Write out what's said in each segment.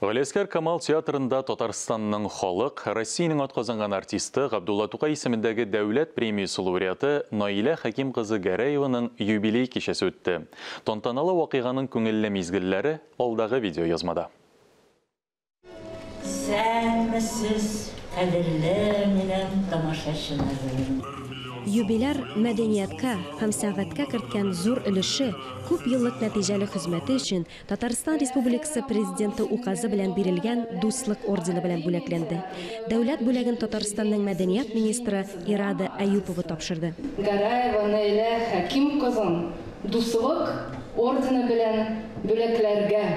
Галескер Камал театрында Татарстанның халық, Россияның атқазанған артисты Ғабдулла Тукай исемендәге дәүләт премиясы лауреаты Наилә Хаким кызы Гәрәеваның юбилей кичәсе үтте. Тантаналы вакыйганың күңелле мизгелләре алдагы видео язмада. Сәнмесез кадерле минем тамашачыларым. Юбиляр мәдәниятка һәм сәнгатькә керткән зур өлеше күп еллык нәтиҗәле хезмәте өчен Татарстан Республикасы президенты указы белән бирелгән дуслык ордены белән бүләкләнде. Дәүләт бүләген Татарстанның мәдәният министры Ирада Әюпова тапшырды. Гәрәева Наилә Хаким кызын дуслык ордены белән бүләкләргә.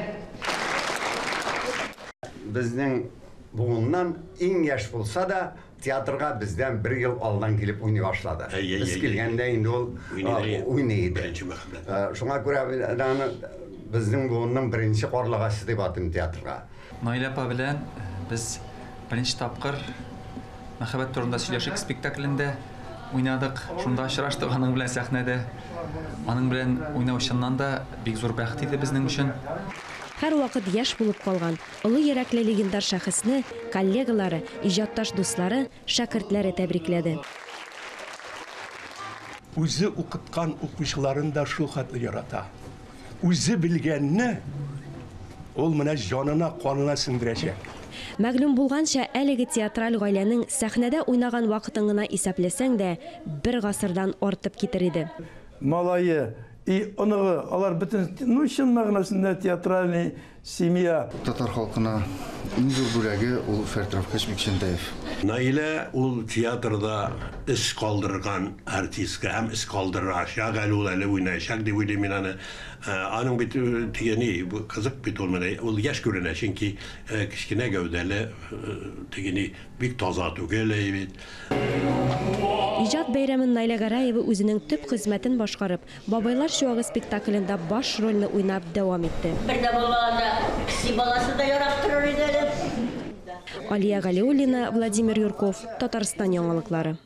Безнең буыннан иң яшь булса да театрга бездән 1 ел алдан килеп уйный башлады. Без килгәндә инде ул уйный иде. Шуңа күрә безнең буынның беренче карлыгасы дип атым театрга. Наилә апа белән без беренче тапкыр мәхәббәт турында сөйләшик спектаклендә уйнадык. Шунда очраштык аның белән сәхнәдә. Аның белән уйнау чыннан да бик зур бәхет иде безнең өчен. Һәр вакыт яшь булып калган, олы йөрәкле легендар шәхесне коллегалары, иҗатташ дуслары, шәкертләре тәбрикләде. Үзе укыткан укучыларын да шул хәтле ярата. Үзе белгәнне ул менә җанына, канына сеңдерәчәк. Мәгълүм булганча, әлеге театраль гаиләнең сәхнәдә уйнаган вакытын гына исәпләсәң дә, 1 гасырдан артып китер иде. Малайы и оныгы, алар бөтен, чын мәгънәсендә театральный семья. Татар халкына иң зур бүләге ул Фәртров Кашмикшентаев. Наилә ул театрда эш калдырган артистка һәм эш калдырачак, әле ул әле уйнayacak дип уйлыйм мин аны. Аның бит тигәни кызык бит ул менә, ул яшь күренә, чөнки кичкенә гәүдәле тигәни бик таза түгел бит. Иҗат бәйрәмен Наилә Гәрәева үзенең төп хезмәтен башкарып, Бабайлар чуагы спектаклендә баш рольне уйнап дәвам итте. Бердә булганда киси баласы да ярап торыр иде. Алия Галиуллина, Владимир Юрков, Татарстан яңалыклары.